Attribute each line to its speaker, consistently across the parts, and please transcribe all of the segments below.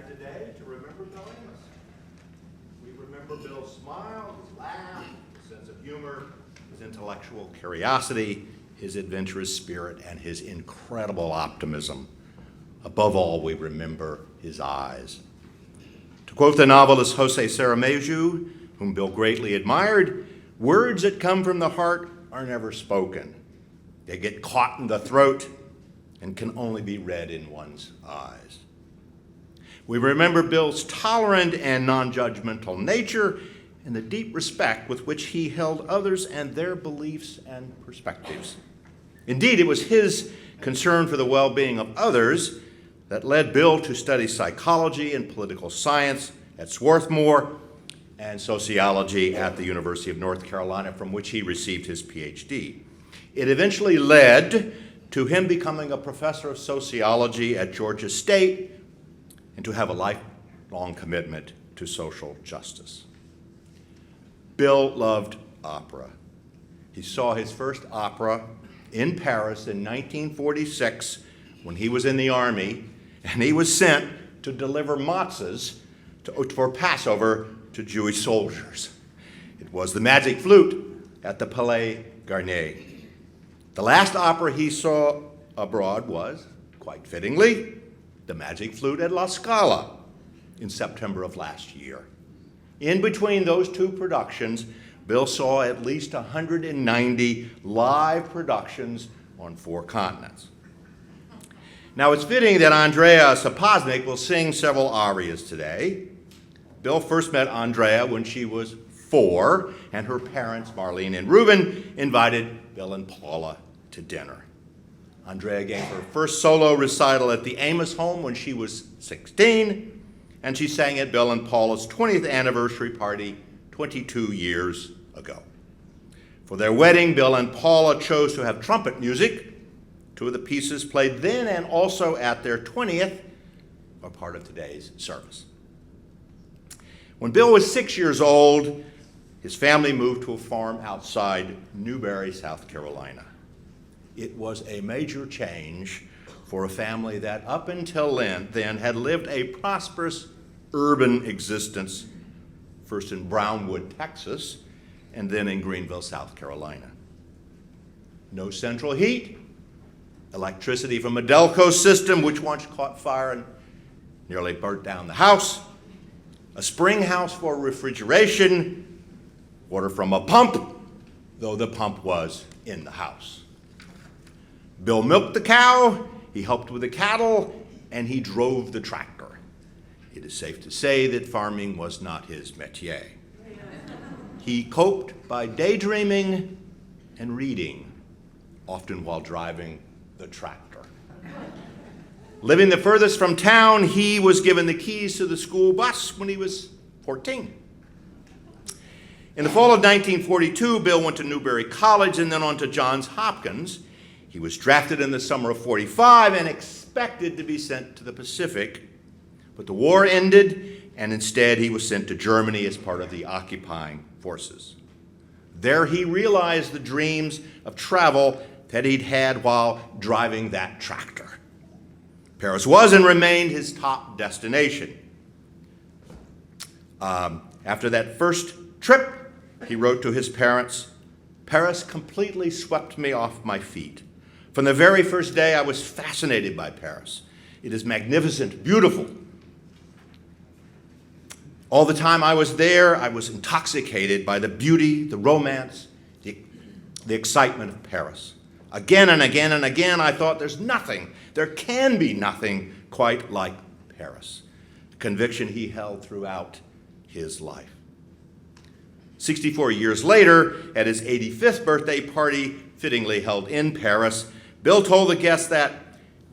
Speaker 1: Today to remember Bill Amos. We remember Bill's smile, his laugh, his sense of humor, his intellectual curiosity, his adventurous spirit, and his incredible optimism. Above all, we remember his eyes. To quote the novelist Jose Saramago, whom Bill greatly admired, words that come from the heart are never spoken. They get caught in the throat and can only be read in one's eyes. We remember Bill's tolerant and non-judgmental nature and the deep respect with which he held others and their beliefs and perspectives. Indeed, it was his concern for the well-being of others that led Bill to study psychology and political science at Swarthmore and sociology at the University of North Carolina, from which he received his PhD. It eventually led to him becoming a professor of sociology at Georgia State and to have a lifelong commitment to social justice. Bill loved opera. He saw his first opera in Paris in 1946 when he was in the Army, and he was sent to deliver matzahs for Passover to Jewish soldiers. It was The Magic Flute at the Palais Garnier. The last opera he saw abroad was, quite fittingly, The Magic Flute at La Scala in September of last year. In between those two productions, Bill saw at least 190 live productions on 4 continents. Now, it's fitting that Andrea Sapoznik will sing several arias today. Bill first met Andrea when she was 4, and her parents, Marlene and Reuben, invited Bill and Paula to dinner. Andrea gave her first solo recital at the Amos home when she was 16, and she sang at Bill and Paula's 20th anniversary party 22 years ago. For their wedding, Bill and Paula chose to have trumpet music. 2 of the pieces played then and also at their 20th are part of today's service. When Bill was 6 years old, his family moved to a farm outside Newberry, South Carolina. It was a major change for a family that up until then had lived a prosperous urban existence, first in Brownwood, Texas, and then in Greenville, South Carolina. No central heat, electricity from a Delco system which once caught fire and nearly burnt down the house, a spring house for refrigeration, water from a pump, though the pump was in the house. Bill milked the cow, he helped with the cattle, and he drove the tractor. It is safe to say that farming was not his métier. He coped by daydreaming and reading, often while driving the tractor. Living the furthest from town, he was given the keys to the school bus when he was 14. In the fall of 1942, Bill went to Newberry College and then on to Johns Hopkins. He was drafted in the summer of 45 and expected to be sent to the Pacific, but the war ended, and instead he was sent to Germany as part of the occupying forces. There he realized the dreams of travel that he'd had while driving that tractor. Paris was and remained his top destination. After that first trip, he wrote to his parents, "Paris completely swept me off my feet. From the very first day, I was fascinated by Paris. It is magnificent, beautiful. All the time I was there, I was intoxicated by the beauty, the romance, the excitement of Paris. Again and again and again, I thought there can be nothing quite like Paris." A conviction he held throughout his life. 64 years later, at his 85th birthday party, fittingly held in Paris, Bill told the guests that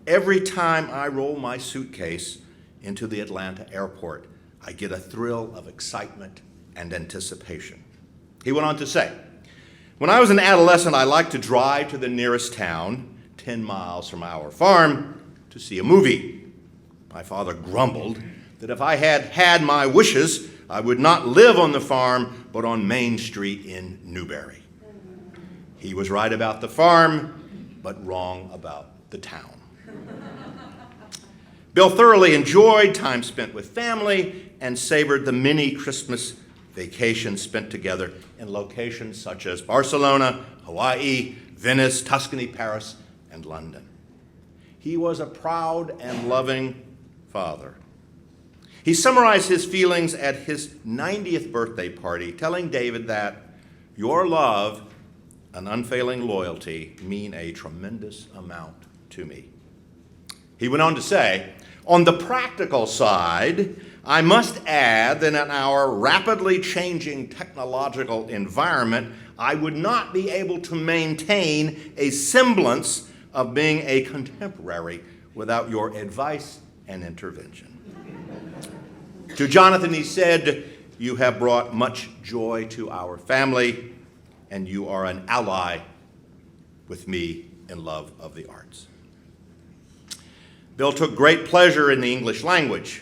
Speaker 1: every time I roll my suitcase into the Atlanta airport, I get a thrill of excitement and anticipation. He went on to say, "When I was an adolescent, I liked to drive to the nearest town, 10 miles from our farm, to see a movie. My father grumbled that if I had had my wishes, I would not live on the farm, but on Main Street in Newberry." He was right about the farm, but wrong about the town. Bill thoroughly enjoyed time spent with family and savored the many Christmas vacations spent together in locations such as Barcelona, Hawaii, Venice, Tuscany, Paris, and London. He was a proud and loving father. He summarized his feelings at his 90th birthday party, telling David that your love and unfailing loyalty mean a tremendous amount to me. He went on to say, "On the practical side, I must add that in our rapidly changing technological environment, I would not be able to maintain a semblance of being a contemporary without your advice and intervention." To Jonathan, he said, "You have brought much joy to our family, and you are an ally with me in love of the arts." Bill took great pleasure in the English language.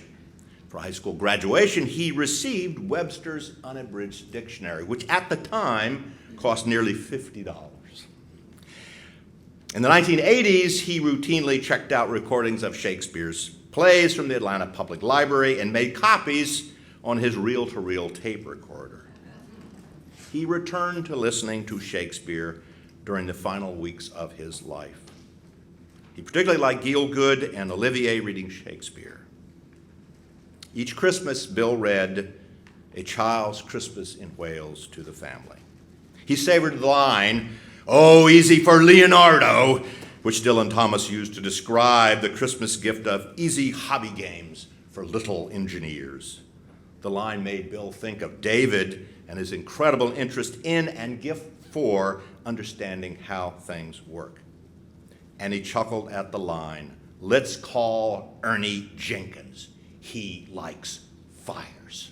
Speaker 1: For high school graduation, he received Webster's Unabridged Dictionary, which at the time cost nearly $50. In the 1980s, he routinely checked out recordings of Shakespeare's plays from the Atlanta Public Library and made copies on his reel-to-reel tape recorder. He returned to listening to Shakespeare during the final weeks of his life. He particularly liked Gielgud and Olivier reading Shakespeare. Each Christmas, Bill read A Child's Christmas in Wales to the family. He savored the line, "Oh, easy for Leonardo," which Dylan Thomas used to describe the Christmas gift of easy hobby games for little engineers. The line made Bill think of David and his incredible interest in and gift for understanding how things work. And he chuckled at the line, "Let's call Ernie Jenkins. He likes fires."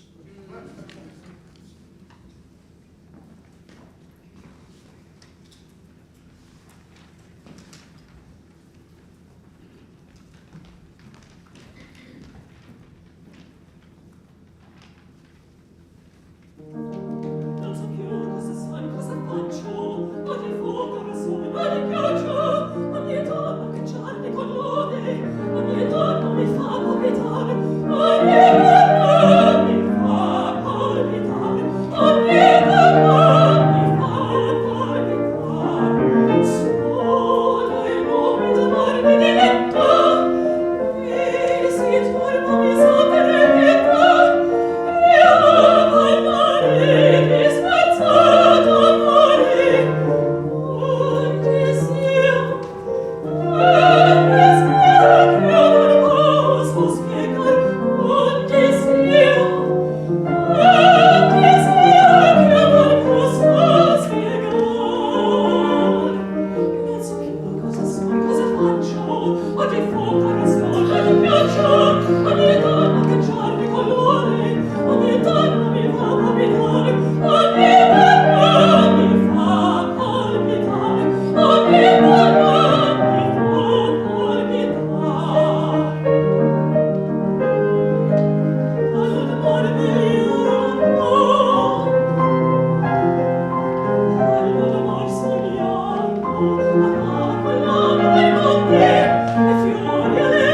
Speaker 2: If you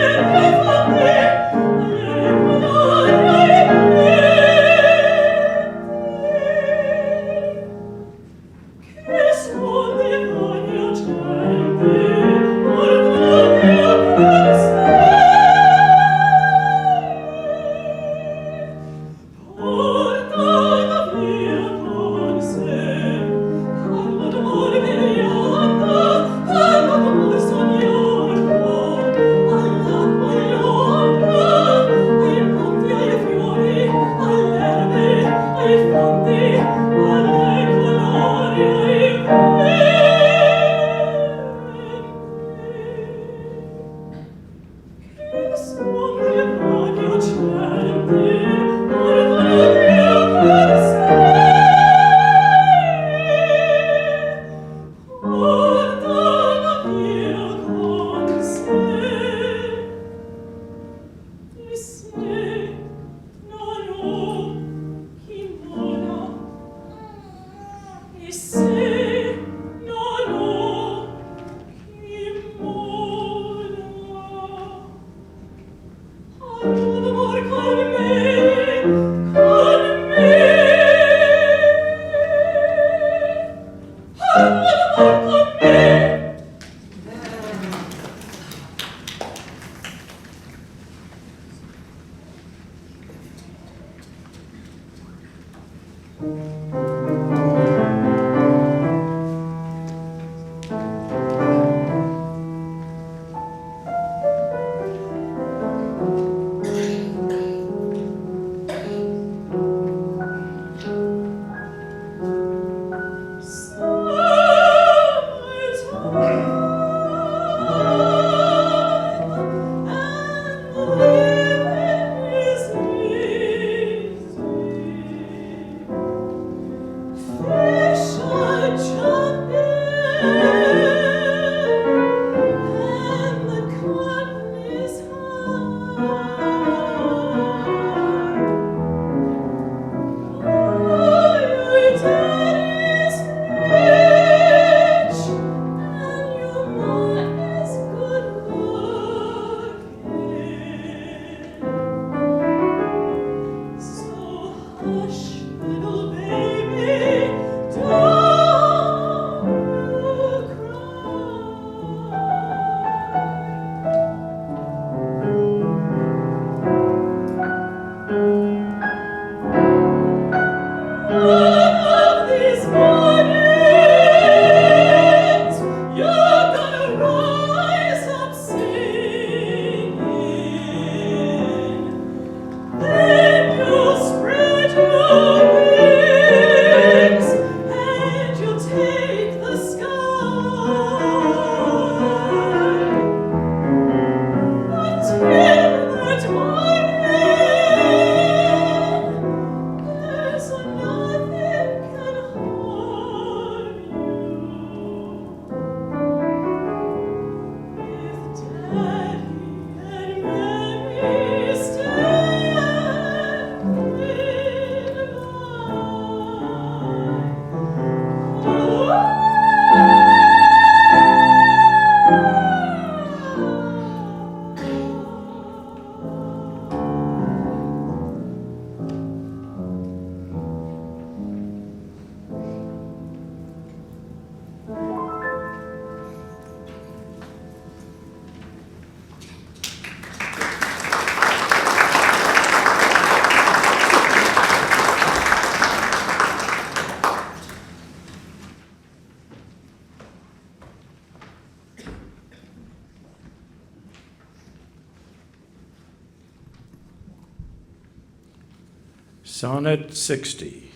Speaker 2: Sonnet 60.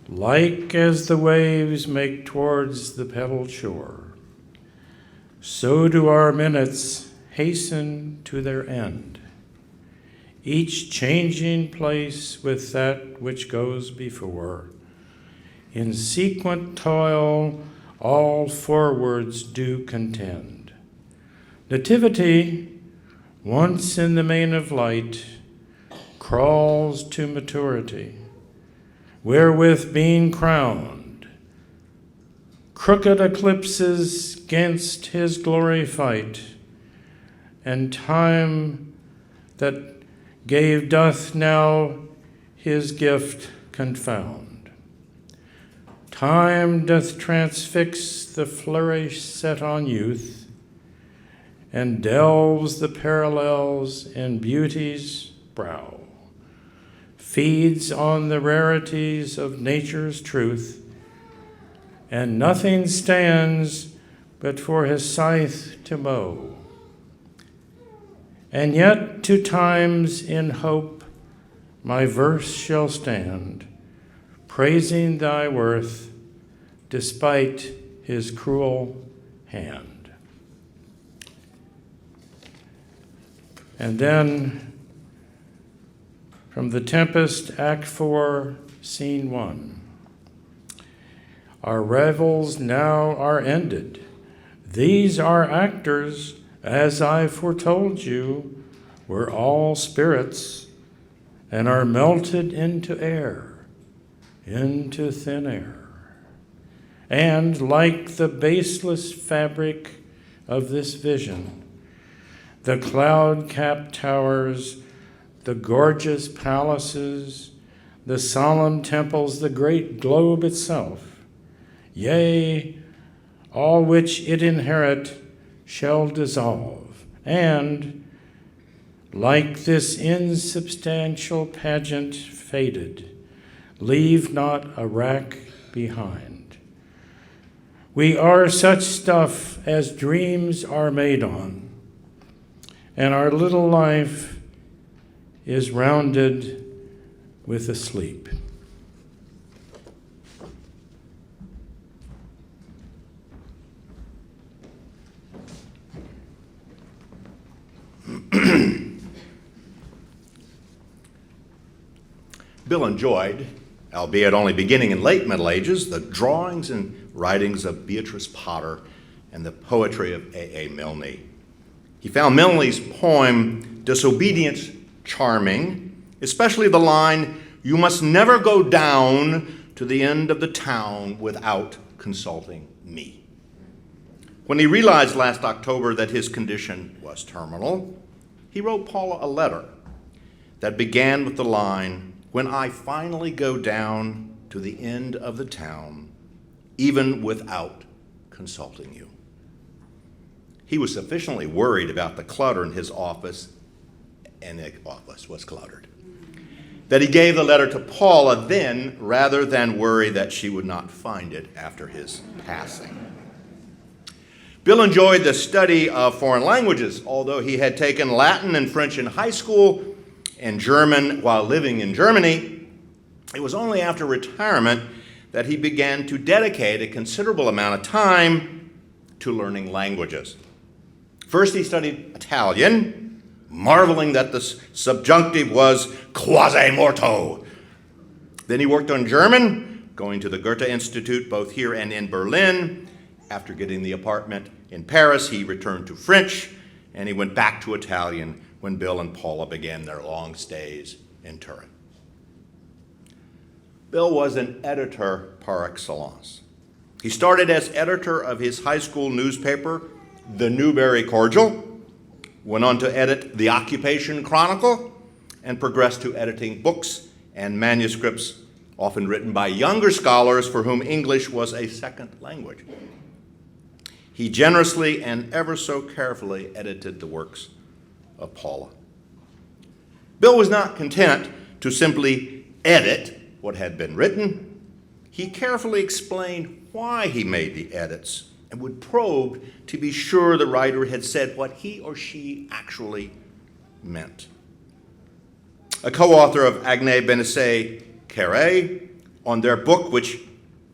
Speaker 2: Like as the waves make towards the pebbled shore, so do our minutes hasten to their end, each changing place with that which goes before. In sequent toil all forwards do contend. Nativity, once in the main of light, crawls to maturity, wherewith being crowned, crooked eclipses 'gainst his glory fight, and time that gave doth now his gift confound. Time doth transfix the flourish set on youth, and delves the parallels in beauty's brow, feeds on the rarities of nature's truth, and nothing stands but for his scythe to mow. And yet to times in hope my verse shall stand, praising thy worth despite his cruel hand. And then from The Tempest, Act 4, Scene 1. Our revels now are ended. These our actors, as I foretold you, were all spirits, and are melted into air, into thin air. And like the baseless fabric of this vision, the cloud-capped towers, the gorgeous palaces, the solemn temples, the great globe itself, yea, all which it inherit shall dissolve, and, like this insubstantial pageant faded, leave not a rack behind. We are such stuff as dreams are made on, and our little life is rounded with a sleep.
Speaker 1: Bill enjoyed, albeit only beginning in late Middle Ages, the drawings and writings of Beatrice Potter and the poetry of A.A. Milne. He found Milne's poem Disobedience charming, especially the line, "You must never go down to the end of the town without consulting me." When he realized last October that his condition was terminal, he wrote Paula a letter that began with the line, "When I finally go down to the end of the town, even without consulting you." He was sufficiently worried about the clutter in his office, and the office was cluttered, that he gave the letter to Paula then, rather than worry that she would not find it after his passing. Bill enjoyed the study of foreign languages, although he had taken Latin and French in high school and German while living in Germany. It was only after retirement that he began to dedicate a considerable amount of time to learning languages. First, he studied Italian, marveling that the subjunctive was quasi morto. Then he worked on German, going to the Goethe Institute both here and in Berlin. After getting the apartment in Paris, he returned to French, and he went back to Italian when Bill and Paula began their long stays in Turin. Bill was an editor par excellence. He started as editor of his high school newspaper, The Newberry Cordial, went on to edit The Occupation Chronicle, and progressed to editing books and manuscripts, often written by younger scholars for whom English was a second language. He generously and ever so carefully edited the works of Paula. Bill was not content to simply edit what had been written. He carefully explained why he made the edits and would probe to be sure the writer had said what he or she actually meant. a co-author of Agnès Benessé-Carré. On their book, which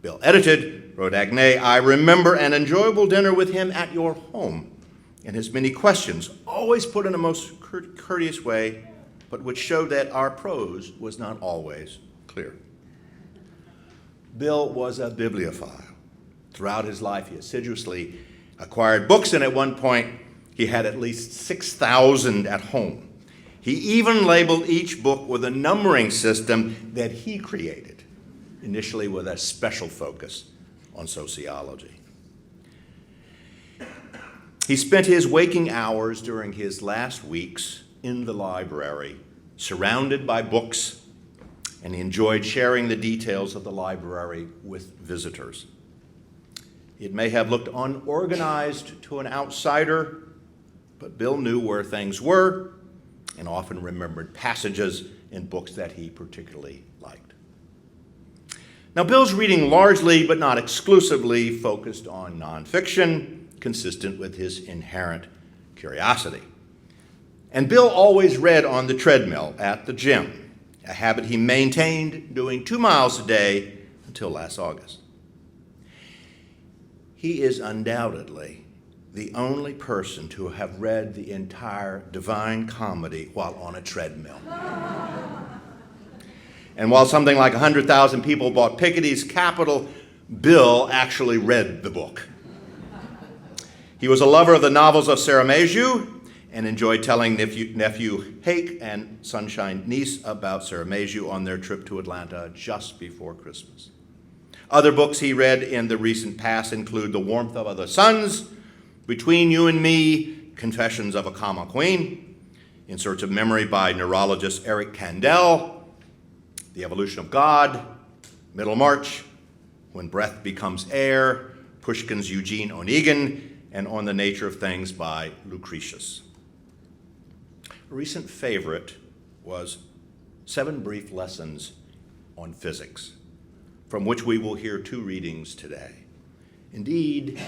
Speaker 1: Bill edited, wrote Agnès, "I remember an enjoyable dinner with him at your home, and his many questions, always put in a most courteous way, but which showed that our prose was not always clear." Bill was a bibliophile. Throughout his life, he assiduously acquired books, and at one point, he had at least 6,000 at home. He even labeled each book with a numbering system that he created, initially with a special focus on sociology. He spent his waking hours during his last weeks in the library, surrounded by books, and he enjoyed sharing the details of the library with visitors. It may have looked unorganized to an outsider, but Bill knew where things were and often remembered passages in books that he particularly liked. Now, Bill's reading largely, but not exclusively, focused on nonfiction, consistent with his inherent curiosity. And Bill always read on the treadmill at the gym, a habit he maintained doing 2 miles a day until last August. He is undoubtedly the only person to have read the entire Divine Comedy while on a treadmill. And while something like 100,000 people bought Piketty's Capital, Bill actually read the book. He was a lover of the novels of Saramago and enjoyed telling nephew Hake and Sunshine niece about Saramago on their trip to Atlanta just before Christmas. Other books he read in the recent past include The Warmth of Other Suns, Between You and Me, Confessions of a Comma Queen, In Search of Memory by neurologist Eric Kandel, The Evolution of God, Middlemarch, When Breath Becomes Air, Pushkin's Eugene Onegin, and On the Nature of Things by Lucretius. A recent favorite was 7 Brief Lessons on Physics, from which we will hear 2 readings today. Indeed,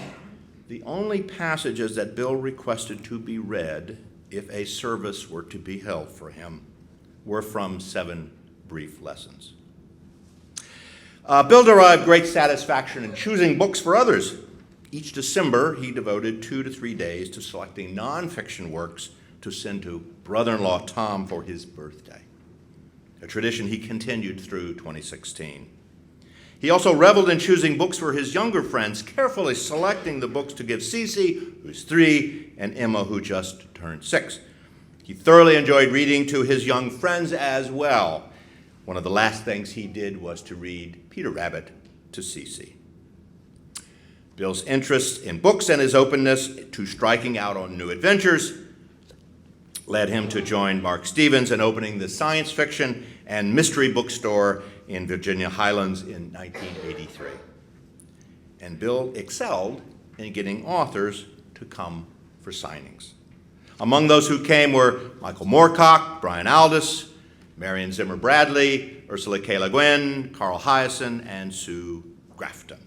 Speaker 1: the only passages that Bill requested to be read if a service were to be held for him were from 7 Brief Lessons. Bill derived great satisfaction in choosing books for others. Each December, he devoted 2 to 3 days to selecting nonfiction works to send to brother-in-law Tom for his birthday, a tradition he continued through 2016. He also reveled in choosing books for his younger friends, carefully selecting the books to give Cece, who's 3, and Emma, who just turned 6. He thoroughly enjoyed reading to his young friends as well. One of the last things he did was to read Peter Rabbit to Cece. Bill's interest in books and his openness to striking out on new adventures led him to join Mark Stevens in opening the science fiction and mystery bookstore in Virginia Highlands in 1983. And Bill excelled in getting authors to come for signings. Among those who came were Michael Moorcock, Brian Aldiss, Marion Zimmer Bradley, Ursula K. Le Guin, Carl Hyacin, and Sue Grafton.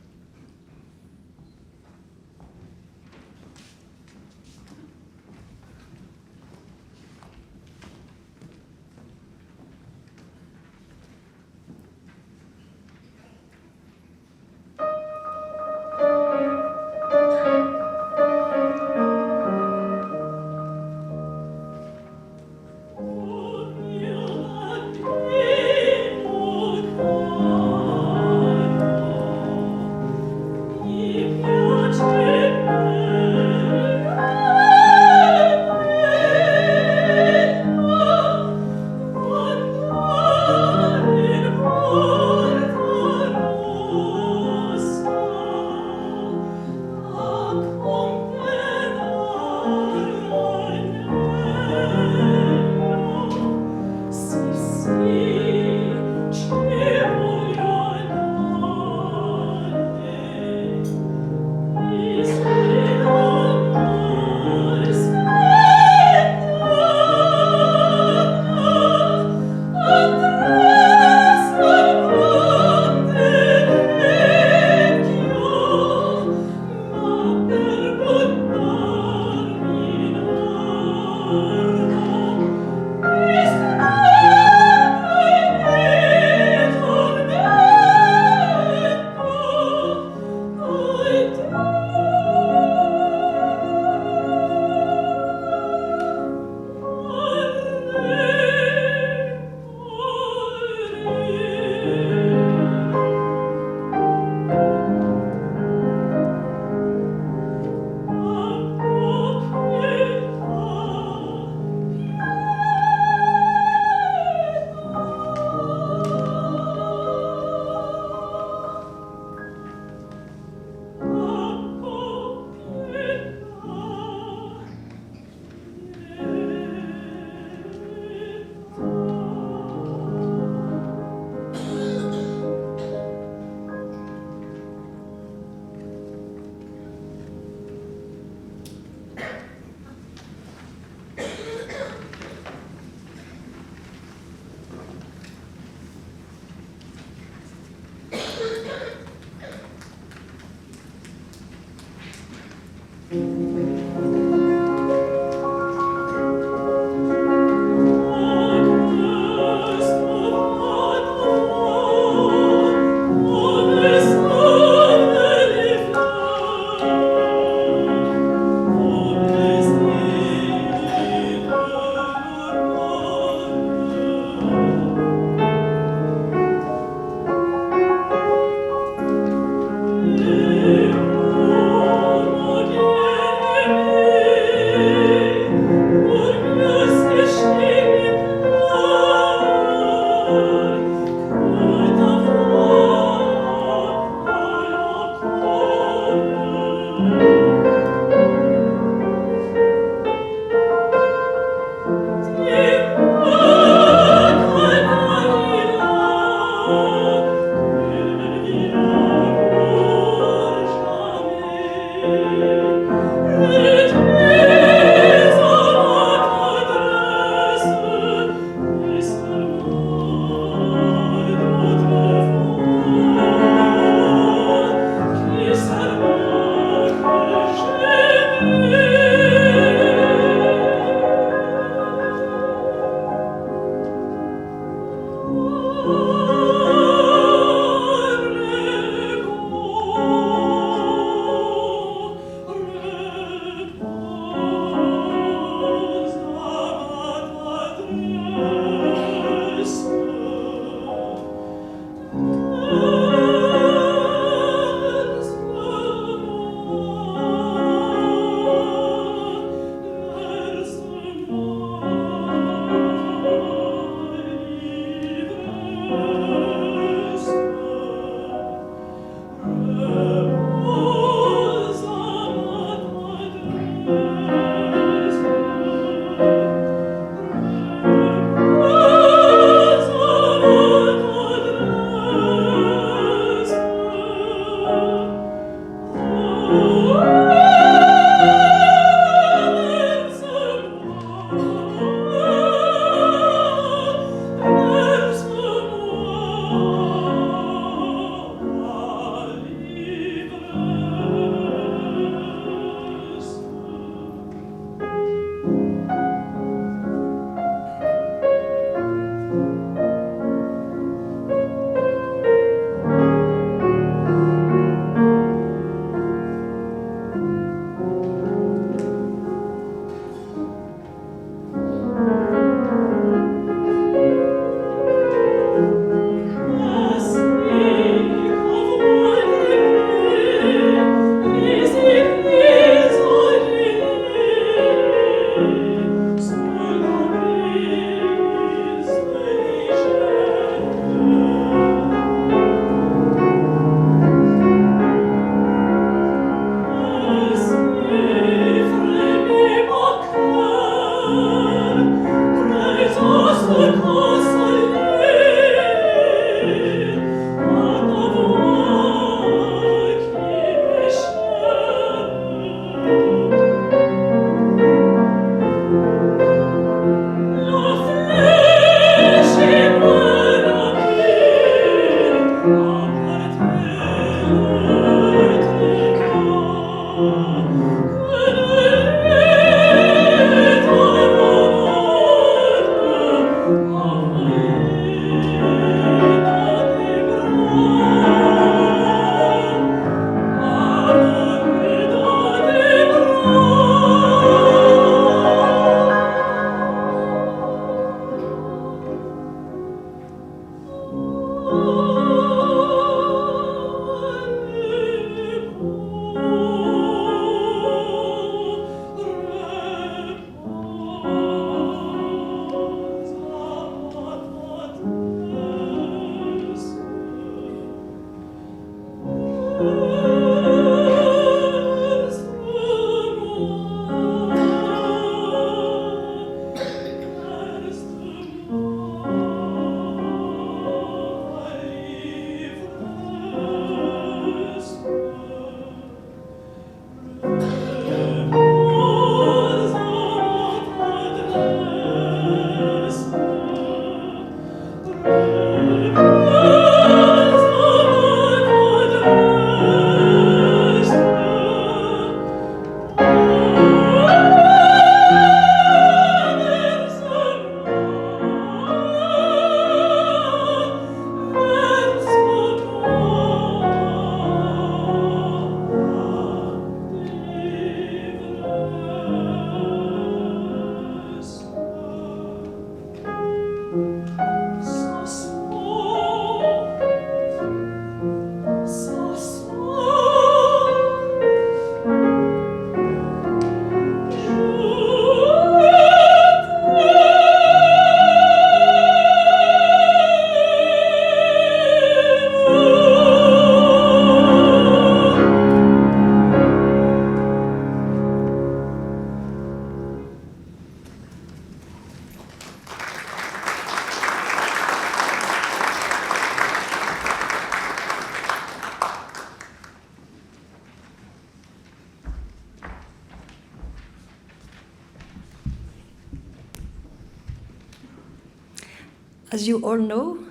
Speaker 3: As you all know,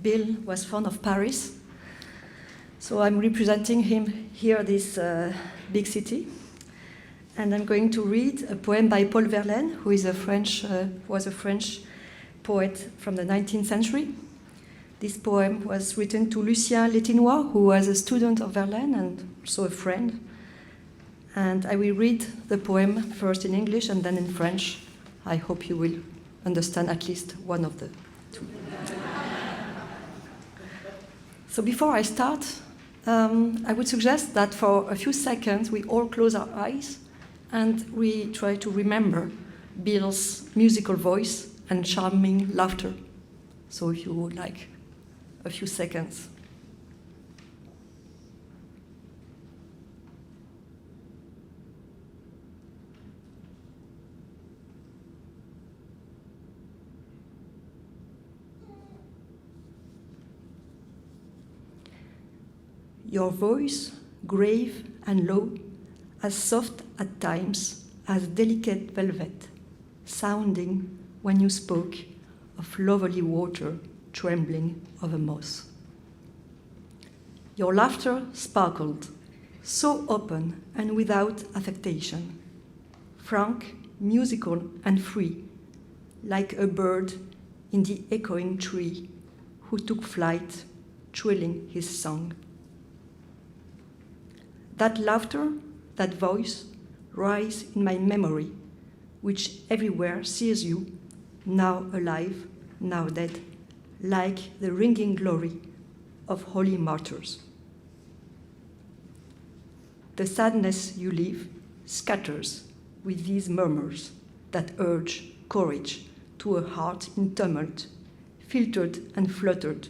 Speaker 3: Bill was fond of Paris, so I'm representing him here, this big city. And I'm going to read a poem by Paul Verlaine, who is was a French poet from the 19th century. This poem was written to Lucien Létinois, who was a student of Verlaine and also a friend. And I will read the poem first in English and then in French. I hope you will understand at least one of the two. So before I start, I would suggest that for a few seconds we all close our eyes and we try to remember Bill's musical voice and charming laughter. So if you would like a few seconds. Your voice, grave and low, as soft at times as delicate velvet, sounding when you spoke of lovely water trembling over moss. Your laughter sparkled, so open and without affectation, frank, musical and free, like a bird in the echoing tree who took flight, trilling his song. That laughter, that voice, rise in my memory, which everywhere sees you, now alive, now dead, like the ringing glory of holy martyrs. The sadness you leave scatters with these murmurs, that urge courage to a heart in tumult, filtered and fluttered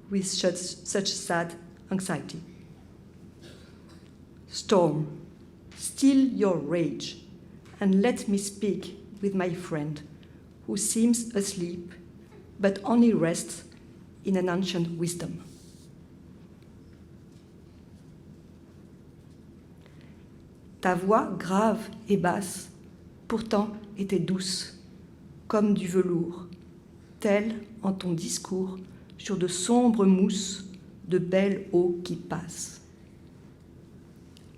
Speaker 3: with such sad anxiety. Storm, still your rage, and let me speak with my friend, who seems asleep, but only rests in an ancient wisdom. Ta voix grave et basse, pourtant était douce, comme du velours, telle en ton discours sur de sombres mousses de belles eaux qui passent.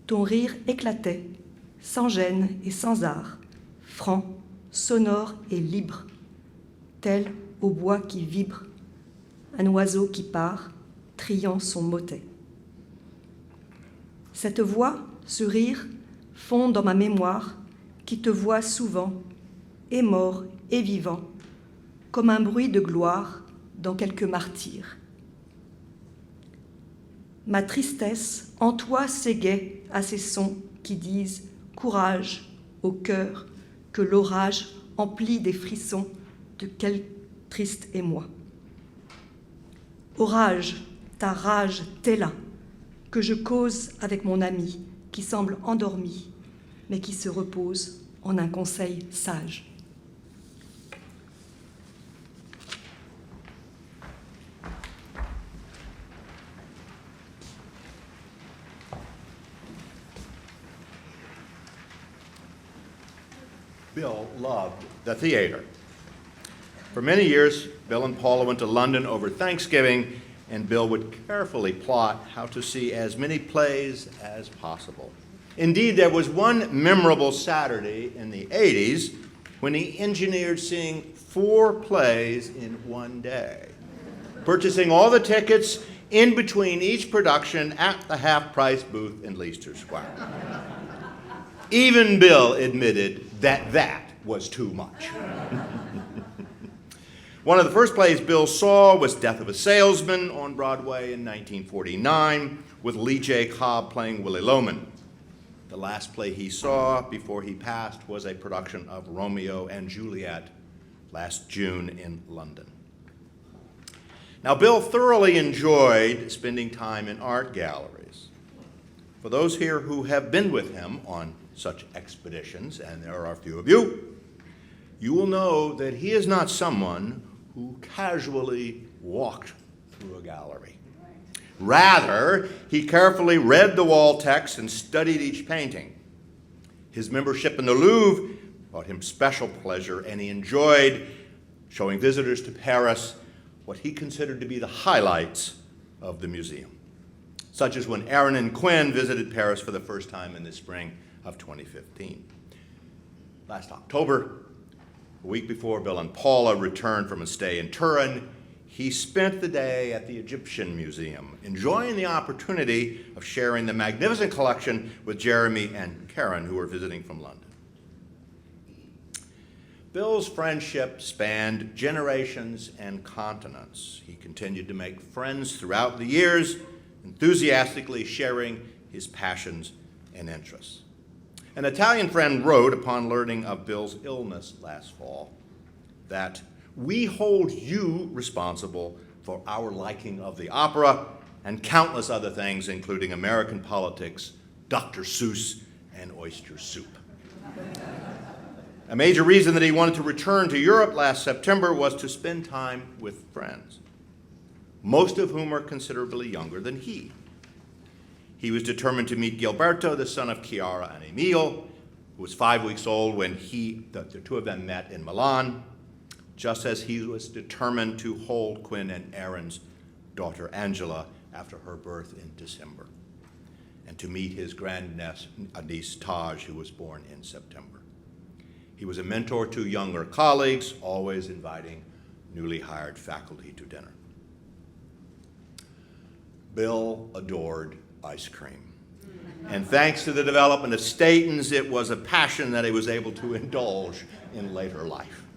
Speaker 3: Ton rire éclatait, sans gêne et sans art, franc, sonore et libre, tel au bois qui vibre, un oiseau qui part, triant son motet. Cette voix, ce rire, fond dans ma mémoire, qui te voit souvent, et mort et vivant, comme un bruit de gloire dans quelque martyre. Ma tristesse en toi s'égaie à ces sons qui disent courage au cœur que l'orage emplit des frissons de quel triste émoi. Orage, ta rage, t'es là, que je cause avec mon ami qui semble endormi, mais qui se repose en un conseil sage.
Speaker 1: Bill loved the theater. For many years, Bill and Paula went to London over Thanksgiving, and Bill would carefully plot how to see as many plays as possible. Indeed, there was one memorable Saturday in the 80s when he engineered seeing 4 plays in one day, purchasing all the tickets in between each production at the half-price booth in Leicester Square. Even Bill admitted that that was too much. One of the first plays Bill saw was Death of a Salesman on Broadway in 1949, with Lee J. Cobb playing Willie Loman. The last play he saw before he passed was a production of Romeo and Juliet last June in London. Now, Bill thoroughly enjoyed spending time in art galleries. For those here who have been with him on such expeditions, and there are a few of you, you will know that he is not someone who casually walked through a gallery. Rather, he carefully read the wall text and studied each painting. His membership in the Louvre brought him special pleasure, and he enjoyed showing visitors to Paris what he considered to be the highlights of the museum, such as when Aaron and Quinn visited Paris for the first time in the spring of 2015. Last October, a week before Bill and Paula returned from a stay in Turin, he spent the day at the Egyptian Museum, enjoying the opportunity of sharing the magnificent collection with Jeremy and Karen, who were visiting from London. Bill's friendship spanned generations and continents. He continued to make friends throughout the years, enthusiastically sharing his passions and interests. An Italian friend wrote, upon learning of Bill's illness last fall, that we hold you responsible for our liking of the opera and countless other things, including American politics, Dr. Seuss, and oyster soup. A major reason that he wanted to return to Europe last September was to spend time with friends, most of whom are considerably younger than he. He was determined to meet Gilberto, the son of Chiara and Emile, who was 5 weeks old when the two of them met in Milan, just as he was determined to hold Quinn and Aaron's daughter Angela after her birth in December, and to meet his grandniece Taj, who was born in September. He was a mentor to younger colleagues, always inviting newly hired faculty to dinner. Bill adored ice cream. And thanks to the development of statins, it was a passion that he was able to indulge in later life.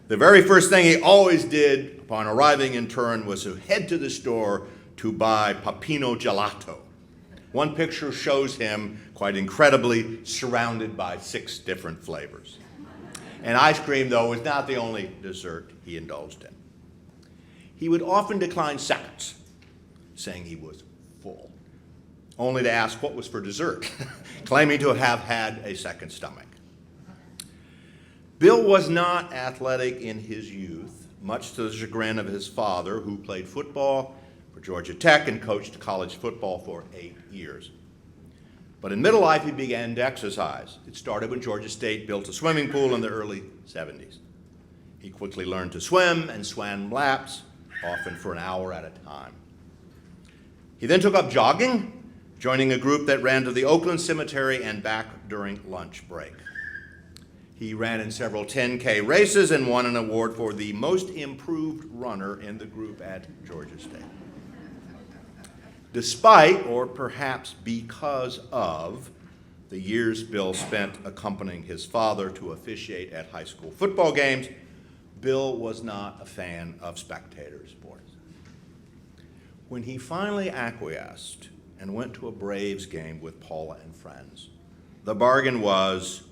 Speaker 1: The very first thing he always did upon arriving in Turin was to head to the store to buy Peppino Gelato. One picture shows him, quite incredibly, surrounded by 6 different flavors. And ice cream, though, was not the only dessert he indulged in. He would often decline seconds, saying he was full, only to ask what was for dessert, claiming to have had a second stomach. Bill was not athletic in his youth, much to the chagrin of his father, who played football for Georgia Tech and coached college football for 8 years. But in middle life, he began to exercise. It started when Georgia State built a swimming pool in the early 70s. He quickly learned to swim and swam laps, often for an hour at a time. He then took up jogging, joining a group that ran to the Oakland Cemetery and back during lunch break. He ran in several 10K races and won an award for the most improved runner in the group at Georgia State. Despite, or perhaps because of, the years Bill spent accompanying his father to officiate at high school football games, Bill was not a fan of spectator sports. When he finally acquiesced and went to a Braves game with Paula and friends, the bargain was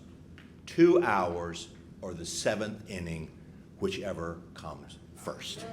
Speaker 1: 2 hours or the 7th inning, whichever comes first.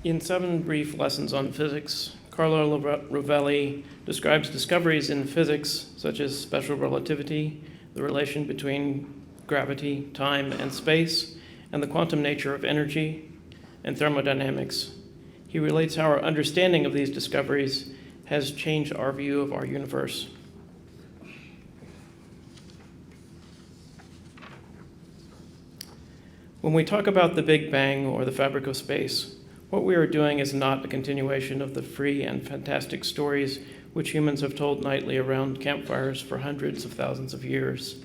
Speaker 4: In 7 Brief Lessons on Physics, Carlo Rovelli describes discoveries in physics such as special relativity, the relation between gravity, time, and space, and the quantum nature of energy, and thermodynamics. He relates how our understanding of these discoveries has changed our view of our universe. When we talk about the Big Bang or the fabric of space, what we are doing is not a continuation of the free and fantastic stories which humans have told nightly around campfires for hundreds of thousands of years.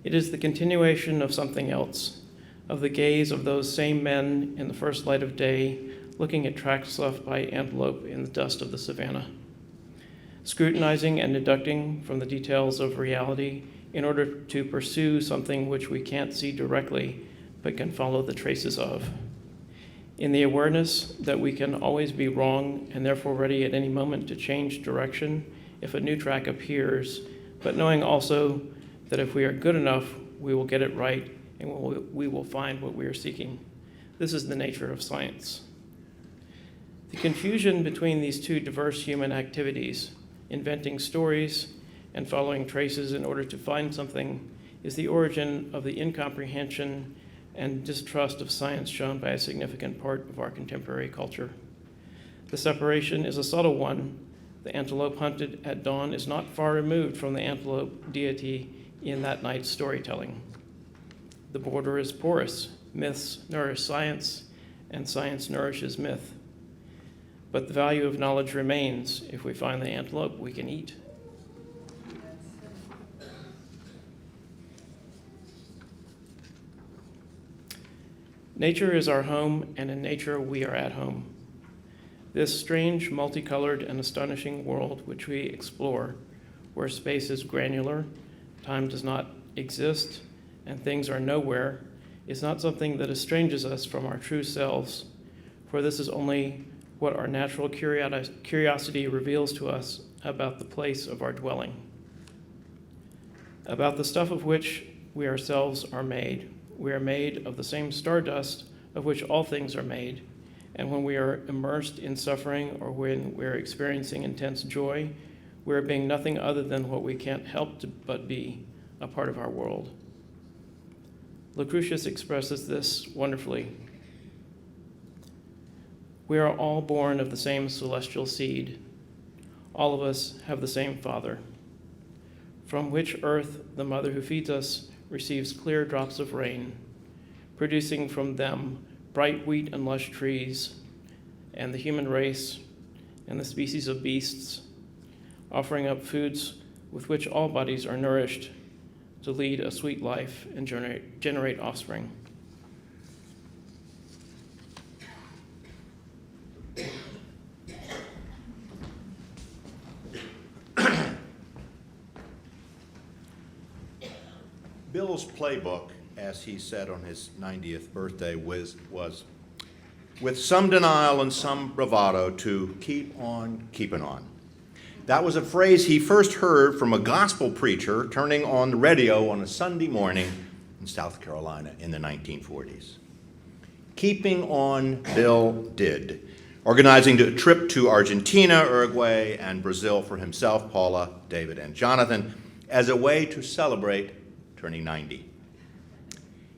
Speaker 4: It is the continuation of something else, of the gaze of those same men in the first light of day, looking at tracks left by antelope in the dust of the savannah, scrutinizing and deducting from the details of reality in order to pursue something which we can't see directly, but can follow the traces of. In the awareness that we can always be wrong and therefore ready at any moment to change direction if a new track appears, but knowing also that if we are good enough, we will get it right and we will find what we are seeking. This is the nature of science. The confusion between these two diverse human activities, inventing stories and following traces in order to find something, is the origin of the incomprehension and distrust of science shown by a significant part of our contemporary culture. The separation is a subtle one. The antelope hunted at dawn is not far removed from the antelope deity in that night's storytelling. The border is porous. Myths nourish science, and science nourishes myth. But the value of knowledge remains. If we find the antelope, we can eat. Nature is our home, and in nature we are at home. This strange, multicolored, and astonishing world which we explore, where space is granular, time does not exist, and things are nowhere, is not something that estranges us from our true selves, for this is only what our natural curiosity reveals to us about the place of our dwelling, about the stuff of which we ourselves are made. We are made of the same stardust of which all things are made, and when we are immersed in suffering or when we're experiencing intense joy, we're being nothing other than what we can't help but be, a part of our world. Lucretius expresses this wonderfully. We are all born of the same celestial seed. All of us have the same Father, from which earth the mother who feeds us receives clear drops of rain, producing from them bright wheat and lush trees, and the human race and the species of beasts, offering up foods with which all bodies are nourished to lead a sweet life and generate offspring.
Speaker 1: Bill's playbook, as he said on his 90th birthday, was with some denial and some bravado to keep on keeping on. That was a phrase he first heard from a gospel preacher turning on the radio on a Sunday morning in South Carolina in the 1940s. Keeping on, Bill did, organizing a trip to Argentina, Uruguay, and Brazil for himself, Paula, David, and Jonathan as a way to celebrate turning 90.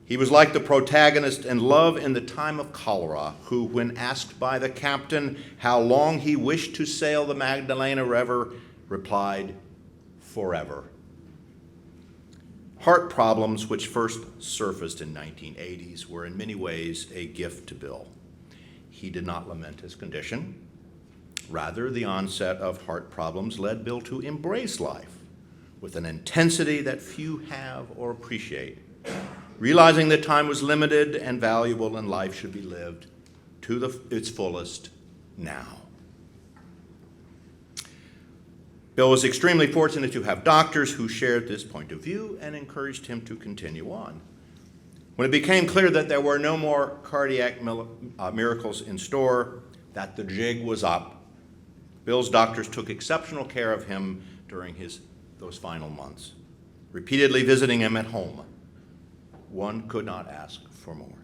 Speaker 1: He was like the protagonist in Love in the Time of Cholera, who, when asked by the captain how long he wished to sail the Magdalena River, replied, "Forever." Heart problems, which first surfaced in 1980s, were in many ways a gift to Bill. He did not lament his condition. Rather, the onset of heart problems led Bill to embrace life with an intensity that few have or appreciate, realizing that time was limited and valuable and life should be lived to its fullest now. Bill was extremely fortunate to have doctors who shared this point of view and encouraged him to continue on. When it became clear that there were no more cardiac miracles in store, that the jig was up, Bill's doctors took exceptional care of him during those final months, repeatedly visiting him at home. One could not ask for more.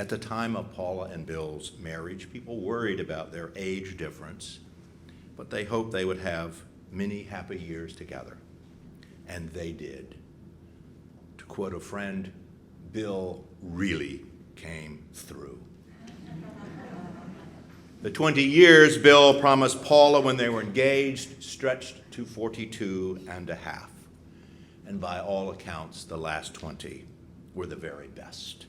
Speaker 1: At the time of Paula and Bill's marriage, people worried about their age difference, but they hoped they would have many happy years together. And they did. To quote a friend, Bill really came through. The 20 years Bill promised Paula when they were engaged stretched to 42 and a half. And by all accounts, the last 20 were the very best.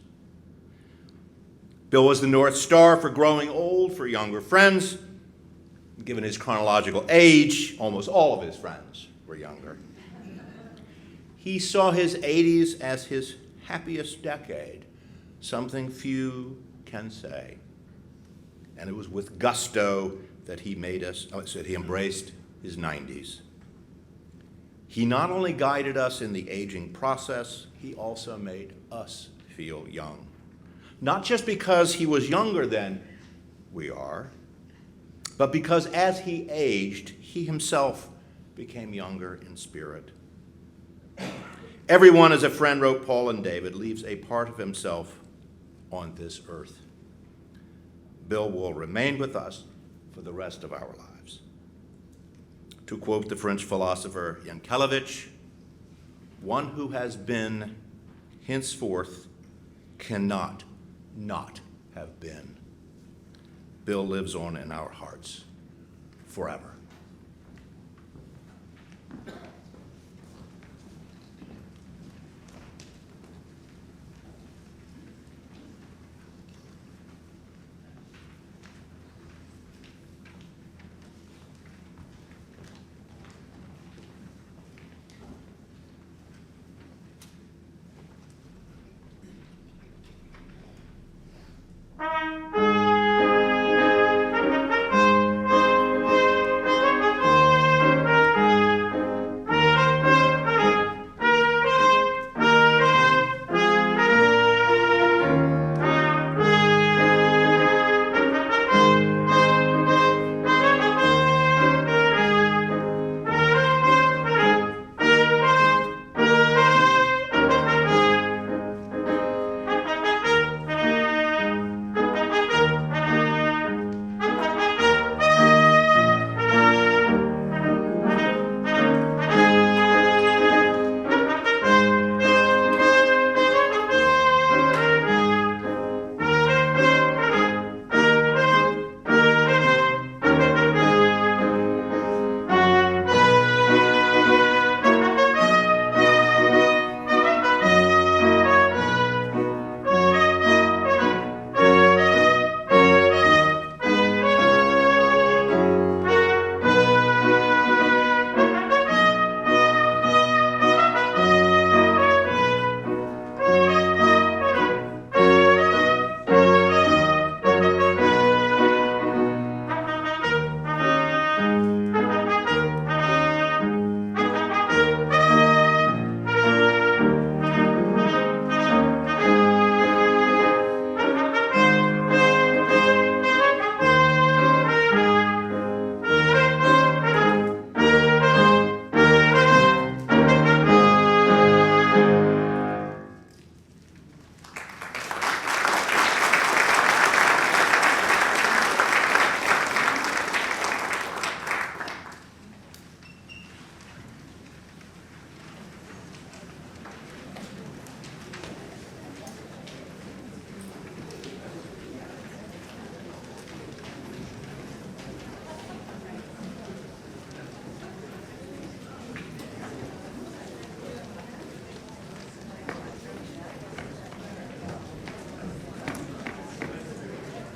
Speaker 1: Bill was the North Star for growing old for younger friends. Given his chronological age, almost all of his friends were younger. He saw his 80s as his happiest decade, something few can say. And it was with gusto that he embraced his 90s. He not only guided us in the aging process, he also made us feel young. Not just because he was younger than we are, but because as he aged, he himself became younger in spirit. Everyone, as a friend wrote Paul and David, leaves a part of himself on this earth. Bill will remain with us for the rest of our lives. To quote the French philosopher Yankelevich, one who has been henceforth cannot not have been. Bill lives on in our hearts forever.